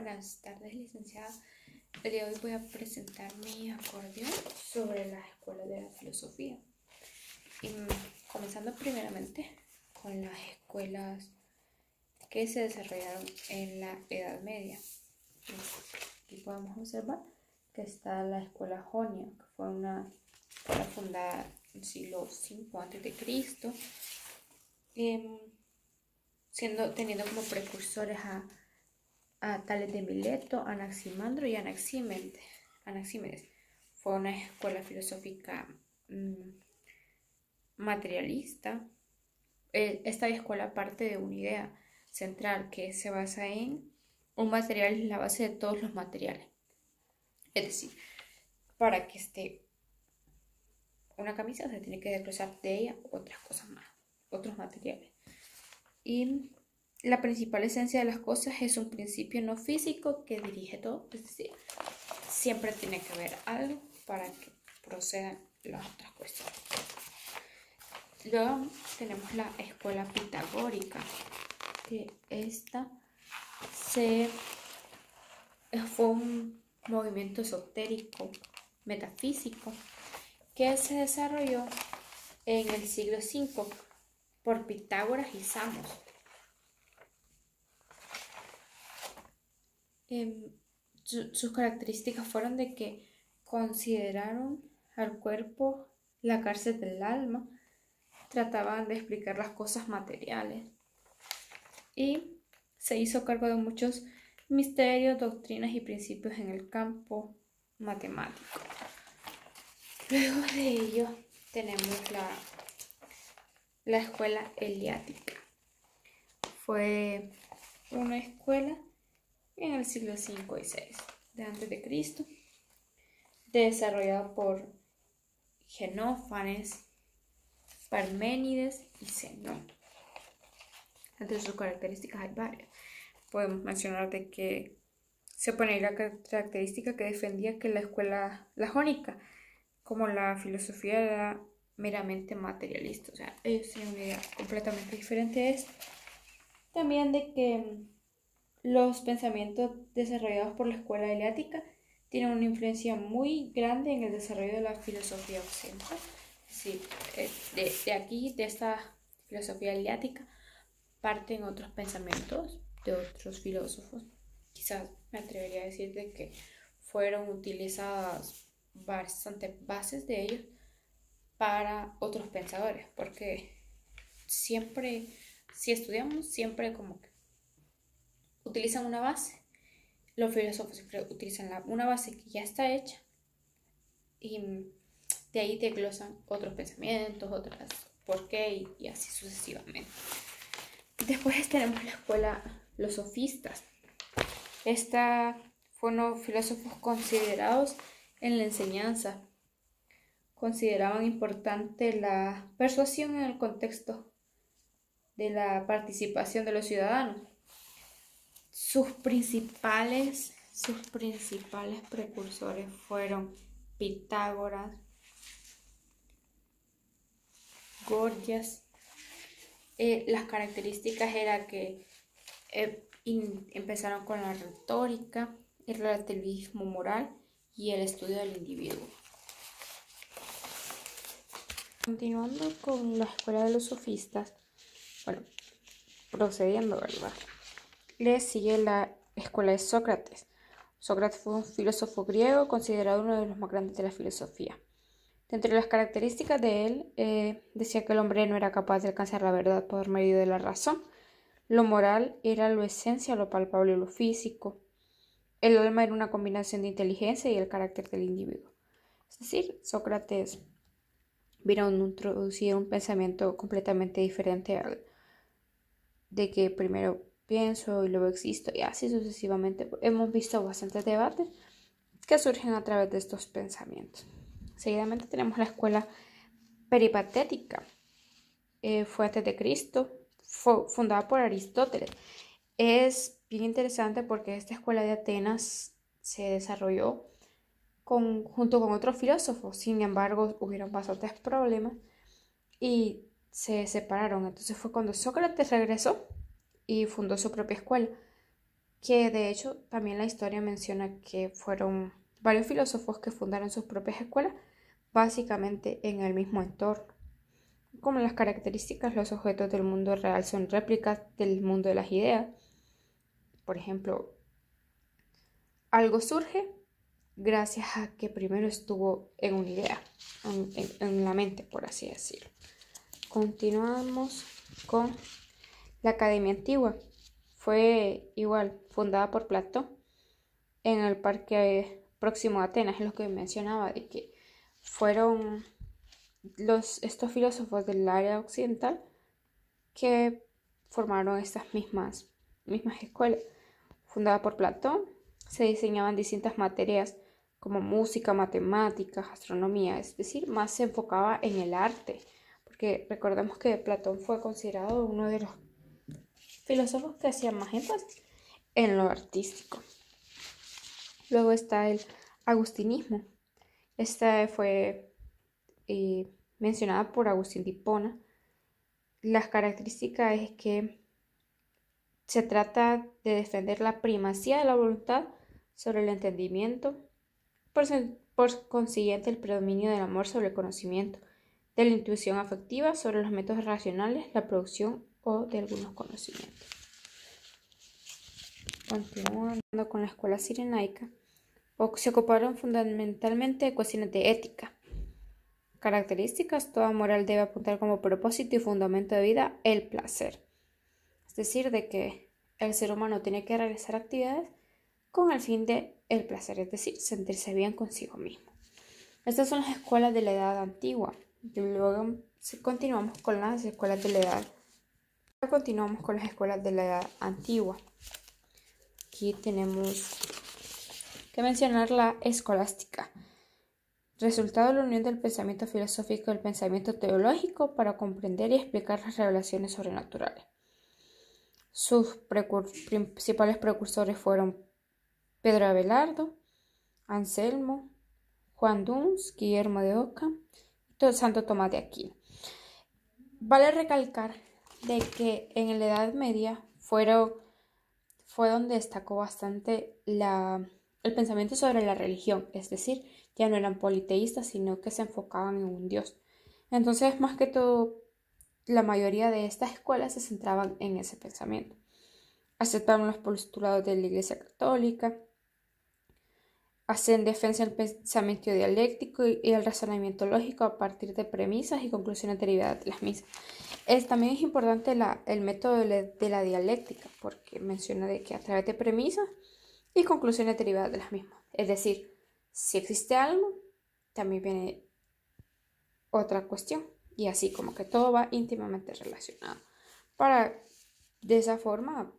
Buenas tardes, licenciada. El día de hoy voy a presentar mi acordeón sobre la escuela de la filosofía. Y comenzando primeramente con las escuelas que se desarrollaron en la Edad Media. Aquí podemos observar que está la escuela jonia, que fue una escuela fundada en el siglo V a.C., teniendo como precursores a Tales de Mileto, Anaximandro y Anaxímenes. Fue una escuela filosófica materialista. Esta escuela parte de una idea central que se basa en un material es la base de todos los materiales. Es decir, para que esté una camisa se tiene que desglosar de ella otras cosas más, otros materiales. Y la principal esencia de las cosas es un principio no físico que dirige todo, es decir, siempre tiene que haber algo para que procedan las otras cuestiones. Luego tenemos la escuela pitagórica, que esta fue un movimiento esotérico, metafísico, que se desarrolló en el siglo V por Pitágoras y Samos. Sus características fueron de que consideraron al cuerpo la cárcel del alma, trataban de explicar las cosas materiales y se hizo cargo de muchos misterios, doctrinas y principios en el campo matemático. Luego de ello tenemos la escuela eleática. Fue una escuela en el siglo V y VI de antes de Cristo, desarrollada por Genófanes, Parménides y Zenón. Entre sus características hay varias. Podemos mencionar de que se pone la característica que defendía que la jónica, como la filosofía, era meramente materialista. O sea, ellos tenían una idea completamente diferente a esto. También de que los pensamientos desarrollados por la escuela eleática tienen una influencia muy grande en el desarrollo de la filosofía occidental. Sí, de aquí, de esta filosofía eleática, parten otros pensamientos de otros filósofos. Quizás me atrevería a decir de que fueron utilizadas bastantes bases de ellos para otros pensadores, porque siempre, si estudiamos, siempre como que utilizan una base. Los filósofos siempre utilizan una base que ya está hecha y de ahí desglosan otros pensamientos, otras por qué y así sucesivamente. Después tenemos la escuela, los sofistas. Esta fueron filósofos considerados en la enseñanza. Consideraban importante la persuasión en el contexto de la participación de los ciudadanos. Sus principales precursores fueron Pitágoras, Gorgias. Las características eran que empezaron con la retórica, el relativismo moral y el estudio del individuo. Continuando con la escuela de los sofistas, procediendo, ¿verdad? Le sigue la escuela de Sócrates. Sócrates fue un filósofo griego considerado uno de los más grandes de la filosofía. Entre las características de él, decía que el hombre no era capaz de alcanzar la verdad por medio de la razón. Lo moral era lo esencia, lo palpable, lo físico. El alma era una combinación de inteligencia y el carácter del individuo. Es decir, Sócrates vino a introducir un pensamiento completamente diferente de que primero pienso y luego existo y así sucesivamente. Hemos visto bastantes debates que surgen a través de estos pensamientos. Seguidamente tenemos la escuela peripatética. Fue antes de Cristo, fue fundada por Aristóteles. Es bien interesante porque esta escuela de Atenas se desarrolló junto con otros filósofos. Sin embargo, hubieron bastantes problemas y se separaron. Entonces fue cuando Sócrates regresó y fundó su propia escuela. que de hecho también la historia menciona que fueron varios filósofos que fundaron sus propias escuelas, básicamente en el mismo entorno. Como las características, los objetos del mundo real son réplicas del mundo de las ideas. Por ejemplo, algo surge gracias a que primero estuvo en una idea, en la mente, por así decirlo. Continuamos con la Academia Antigua. Fue igual fundada por Platón en el parque próximo a Atenas, es lo que mencionaba, de que fueron estos filósofos del área occidental que formaron estas mismas escuelas. Fundada por Platón, se diseñaban distintas materias como música, matemáticas, astronomía, es decir, más se enfocaba en el arte, porque recordemos que Platón fue considerado uno de los filósofos que hacían más énfasis en lo artístico. Luego está el agustinismo. Esta fue mencionada por Agustín de Hipona. Las características es que se trata de defender la primacía de la voluntad sobre el entendimiento, por consiguiente el predominio del amor sobre el conocimiento, de la intuición afectiva sobre los métodos racionales, la producción o de algunos conocimientos. Continuando con la escuela cirenaica, se ocuparon fundamentalmente de cuestiones de ética. Características: toda moral debe apuntar como propósito y fundamento de vida el placer. Es decir, de que el ser humano tiene que realizar actividades con el fin de el placer, es decir, sentirse bien consigo mismo. Estas son las escuelas de la Edad Antigua. Luego continuamos con las escuelas de la Edad Antigua. Aquí tenemos que mencionar la escolástica, resultado de la unión del pensamiento filosófico y el pensamiento teológico para comprender y explicar las revelaciones sobrenaturales. Sus principales precursores fueron Pedro Abelardo, Anselmo, Juan Duns, Guillermo de Ockham y Santo Tomás de Aquino. Vale recalcar de que en la Edad Media fue donde destacó bastante el pensamiento sobre la religión, es decir, ya no eran politeístas, sino que se enfocaban en un dios. Entonces, más que todo, la mayoría de estas escuelas se centraban en ese pensamiento. Aceptaron los postulados de la Iglesia Católica, hacen defensa del pensamiento dialéctico y el razonamiento lógico a partir de premisas y conclusiones derivadas de las mismas. También es importante el método de la dialéctica, porque menciona de que a través de premisas y conclusiones derivadas de las mismas. Es decir, si existe algo, también viene otra cuestión, y así como que todo va íntimamente relacionado, para de esa forma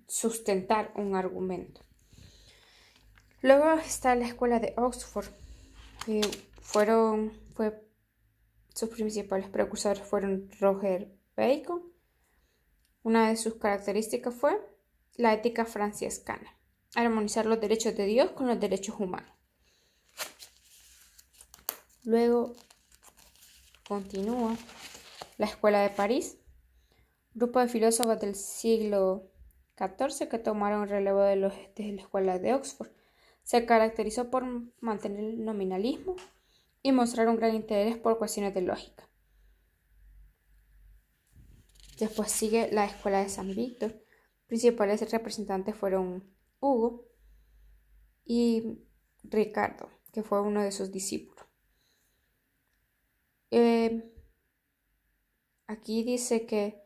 sustentar un argumento. Luego está la escuela de Oxford. Sus principales precursores fueron Roger Bacon. Una de sus características fue la ética franciscana, armonizar los derechos de Dios con los derechos humanos. Luego continúa la escuela de París, grupo de filósofos del siglo XIV que tomaron relevo de la escuela de Oxford. Se caracterizó por mantener el nominalismo y mostrar un gran interés por cuestiones de lógica. Después sigue la escuela de San Víctor. Principales representantes fueron Hugo y Ricardo, que fue uno de sus discípulos. Aquí dice que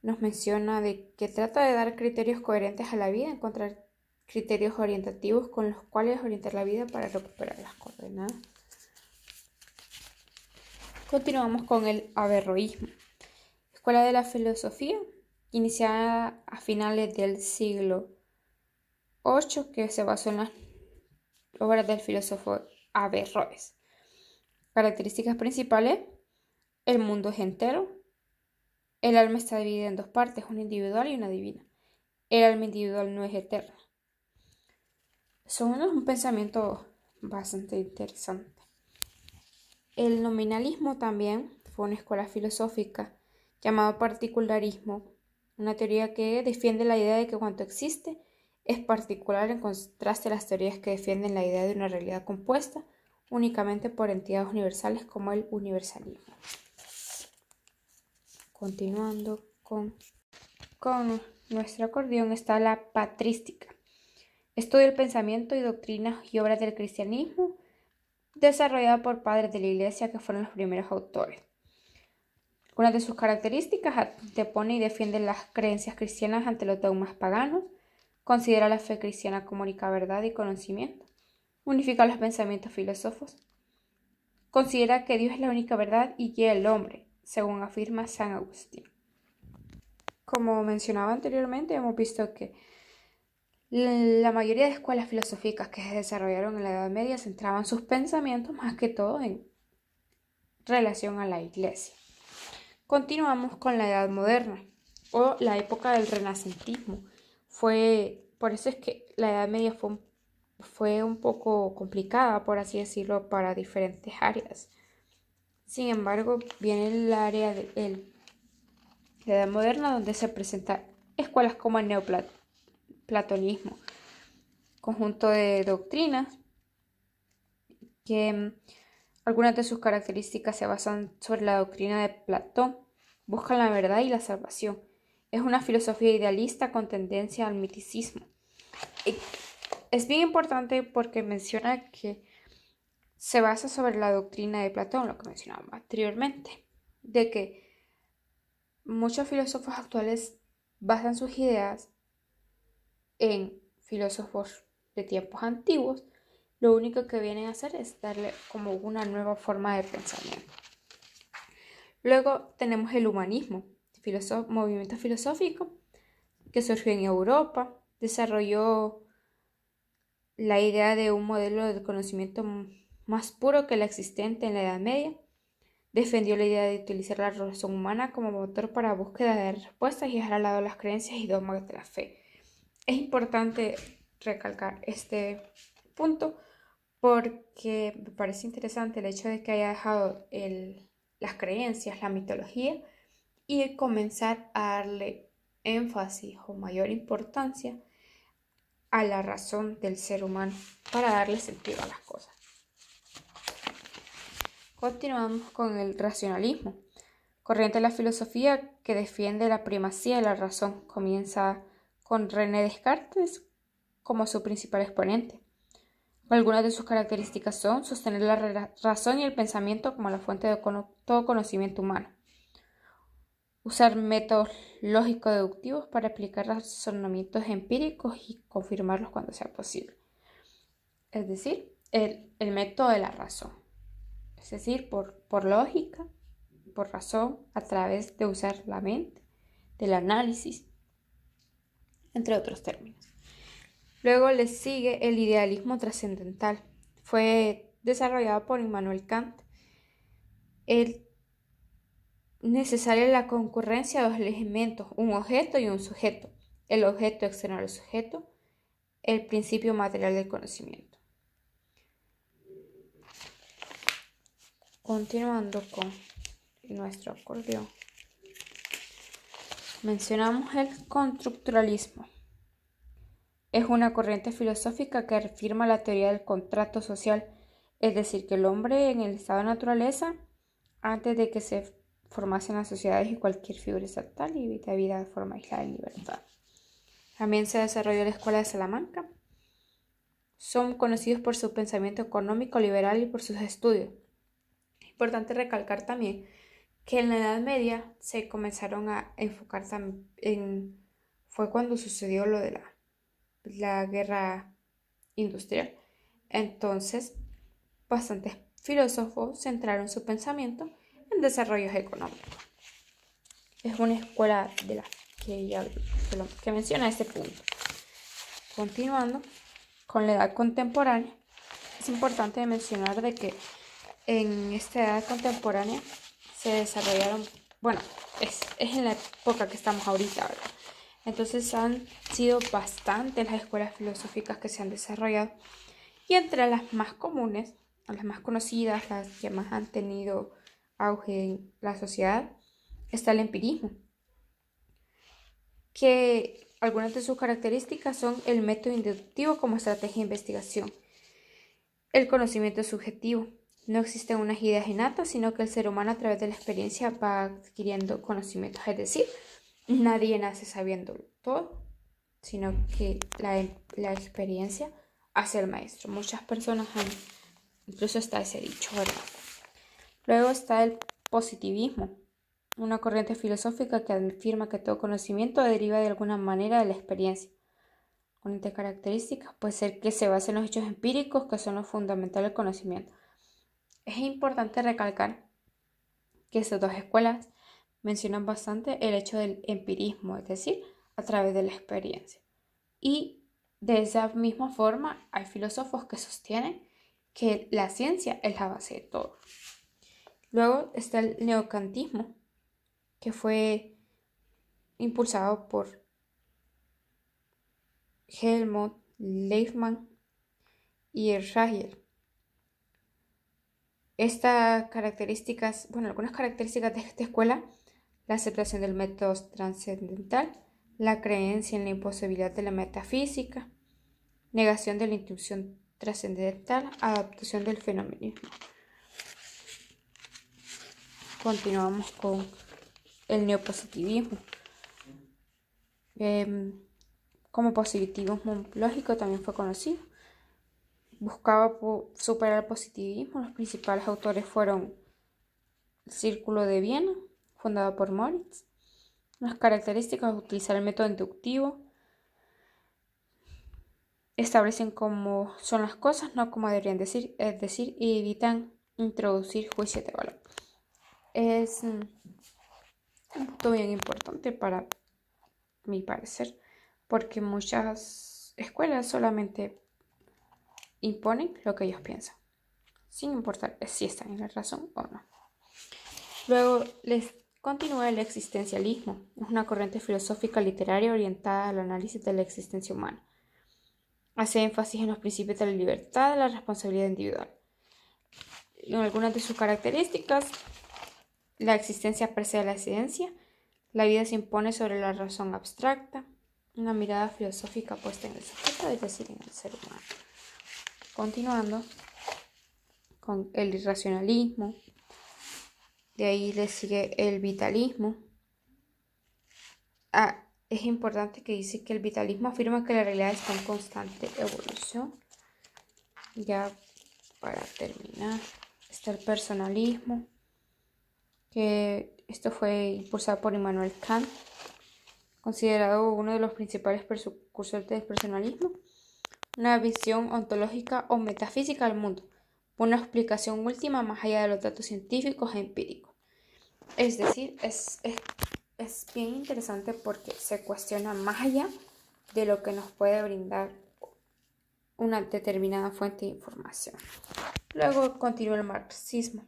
nos menciona de que trata de dar criterios coherentes a la vida, encontrar criterios orientativos con los cuales orientar la vida para recuperar las coordenadas. Continuamos con el averroísmo, escuela de la filosofía iniciada a finales del siglo VIII, que se basó en las obras del filósofo Averroes. Características principales: el mundo es entero, el alma está dividida en dos partes, una individual y una divina. El alma individual no es eterna. Son un pensamiento bastante interesante. El nominalismo también fue una escuela filosófica llamada particularismo, una teoría que defiende la idea de que cuanto existe es particular en contraste a las teorías que defienden la idea de una realidad compuesta únicamente por entidades universales como el universalismo. Continuando con nuestro acordeón está la patrística. Estudia el pensamiento y doctrinas y obras del cristianismo desarrollada por padres de la Iglesia que fueron los primeros autores. Algunas de sus características: antepone y defiende las creencias cristianas ante los dogmas paganos, considera la fe cristiana como única verdad y conocimiento, unifica los pensamientos filósofos, considera que Dios es la única verdad y guía al hombre, según afirma San Agustín. Como mencionaba anteriormente, hemos visto que la mayoría de escuelas filosóficas que se desarrollaron en la Edad Media centraban sus pensamientos más que todo en relación a la Iglesia. Continuamos con la Edad Moderna o la época del Renacentismo. Por eso es que la Edad Media fue un poco complicada, por así decirlo, para diferentes áreas. Sin embargo, viene el área de la Edad Moderna, donde se presentan escuelas como el neoplatonismo, conjunto de doctrinas que algunas de sus características se basan sobre la doctrina de Platón, buscan la verdad y la salvación. Es una filosofía idealista con tendencia al miticismo. Es bien importante porque menciona que se basa sobre la doctrina de Platón, lo que mencionaba anteriormente, de que muchos filósofos actuales basan sus ideas en filósofos de tiempos antiguos. Lo único que vienen a hacer es darle como una nueva forma de pensamiento. Luego tenemos el humanismo, movimiento filosófico que surgió en Europa, desarrolló la idea de un modelo de conocimiento más puro que la existente en la Edad Media. Defendió la idea de utilizar la razón humana como motor para búsqueda de respuestas y dejar al lado las creencias y dogmas de la fe. Es importante recalcar este punto porque me parece interesante el hecho de que haya dejado las creencias, la mitología, y comenzar a darle énfasis o mayor importancia a la razón del ser humano para darle sentido a las cosas. Continuamos con el racionalismo, corriente de la filosofía que defiende la primacía de la razón. Comienza con René Descartes como su principal exponente. Algunas de sus características son sostener la razón y el pensamiento como la fuente de todo conocimiento humano, usar métodos lógico-deductivos para explicar razonamientos empíricos y confirmarlos cuando sea posible. Es decir, el método de la razón. Es decir, por lógica, por razón, a través de usar la mente, del análisis, entre otros términos. Luego le sigue el idealismo trascendental. Fue desarrollado por Immanuel Kant. Necesaria la concurrencia de dos elementos, un objeto y un sujeto. El objeto externo al sujeto, el principio material del conocimiento. Continuando con nuestro acordeón, mencionamos el constructuralismo. Es una corriente filosófica que afirma la teoría del contrato social, es decir, que el hombre en el estado de naturaleza, antes de que se formasen las sociedades y cualquier figura estatal y de vida de forma aislada y libertad. También se desarrolló la Escuela de Salamanca. Son conocidos por su pensamiento económico liberal y por sus estudios. Es importante recalcar también que en la Edad Media se comenzaron a enfocar fue cuando sucedió lo de la guerra industrial. Entonces, bastantes filósofos centraron su pensamiento en desarrollos económicos. Es una escuela de la que menciona este punto. Continuando con la edad contemporánea, es importante mencionar de que en esta edad contemporánea se desarrollaron, es en la época que estamos ahorita, ¿verdad? Entonces han sido bastantes las escuelas filosóficas que se han desarrollado, y entre las más comunes, las más conocidas, las que más han tenido auge en la sociedad, está el empirismo. que algunas de sus características son el método inductivo como estrategia de investigación. El conocimiento es subjetivo. No existen unas ideas innatas, sino que el ser humano a través de la experiencia va adquiriendo conocimientos. Es decir, nadie nace sabiendo todo, sino que la experiencia hace el maestro. Muchas personas incluso está ese dicho, ¿verdad? Luego está el positivismo, una corriente filosófica que afirma que todo conocimiento deriva de alguna manera de la experiencia. Una de características puede ser que se base en los hechos empíricos, que son los fundamentales del conocimiento. Es importante recalcar que estas dos escuelas mencionan bastante el hecho del empirismo, es decir, a través de la experiencia. Y de esa misma forma hay filósofos que sostienen que la ciencia es la base de todo. Luego está el neocantismo, que fue impulsado por Helmut Leibniz y Hegel. Algunas características de esta escuela: la aceptación del método trascendental, la creencia en la imposibilidad de la metafísica, negación de la intuición trascendental, adaptación del fenomenismo. Continuamos con el neopositivismo. Como positivismo lógico también fue conocido. Buscaba superar el positivismo. Los principales autores fueron el Círculo de Viena, fundado por Moritz. Las características: utilizar el método inductivo, establecen cómo son las cosas, no cómo deberían decir, es decir, y evitan introducir juicios de valor. Es un punto bien importante para mi parecer, porque muchas escuelas solamente imponen lo que ellos piensan, sin importar si están en la razón o no. Luego les continúa el existencialismo. Es una corriente filosófica literaria orientada al análisis de la existencia humana. Hace énfasis en los principios de la libertad y la responsabilidad individual. En algunas de sus características: la existencia precede la ciencia, la vida se impone sobre la razón abstracta, una mirada filosófica puesta en el sujeto, es decir, en el ser humano. Continuando con el irracionalismo, de ahí le sigue el vitalismo. Es importante que dice que el vitalismo afirma que la realidad está en constante evolución. Ya para terminar, está el personalismo, que esto fue impulsado por Immanuel Kant, considerado uno de los principales precursores del personalismo. Una visión ontológica o metafísica del mundo, una explicación última más allá de los datos científicos e empíricos. Es decir, es bien interesante porque se cuestiona más allá de lo que nos puede brindar una determinada fuente de información. Luego continúa el marxismo,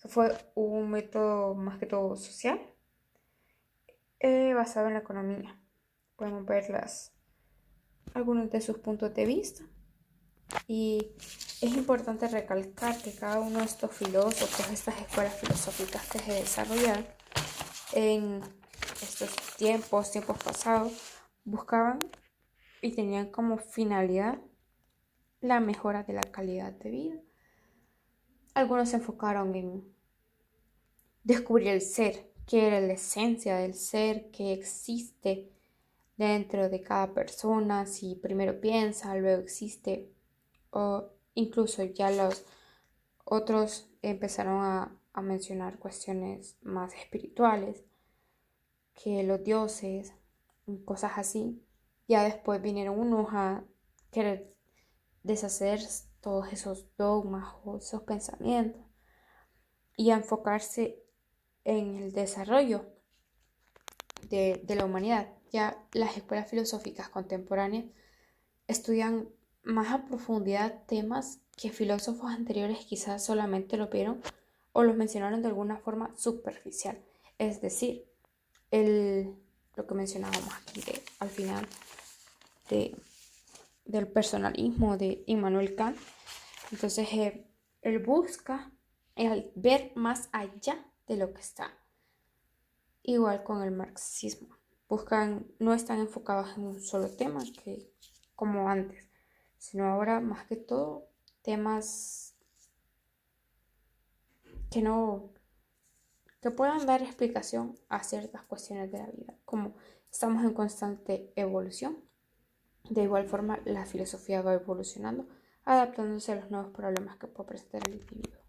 que fue un método más que todo social, basado en la economía. Podemos ver algunos de sus puntos de vista. Y es importante recalcar que cada uno de estos filósofos, estas escuelas filosóficas que se desarrollaron en estos tiempos pasados, buscaban y tenían como finalidad la mejora de la calidad de vida. Algunos se enfocaron en descubrir el ser, qué era la esencia del ser que existe dentro de cada persona, si primero piensa, luego existe, o incluso ya los otros empezaron a mencionar cuestiones más espirituales, que los dioses, cosas así. Ya después vinieron unos a querer deshacer todos esos dogmas o esos pensamientos y a enfocarse en el desarrollo de la humanidad. Ya las escuelas filosóficas contemporáneas estudian más a profundidad temas que filósofos anteriores quizás solamente lo vieron o los mencionaron de alguna forma superficial. Es decir, lo que mencionábamos aquí al final del personalismo de Immanuel Kant. Entonces, él busca el ver más allá de lo que está. Igual con el marxismo, no están enfocados en un solo tema que como antes, sino ahora más que todo temas que puedan dar explicación a ciertas cuestiones de la vida. Como estamos en constante evolución, de igual forma la filosofía va evolucionando, adaptándose a los nuevos problemas que puede presentar el individuo.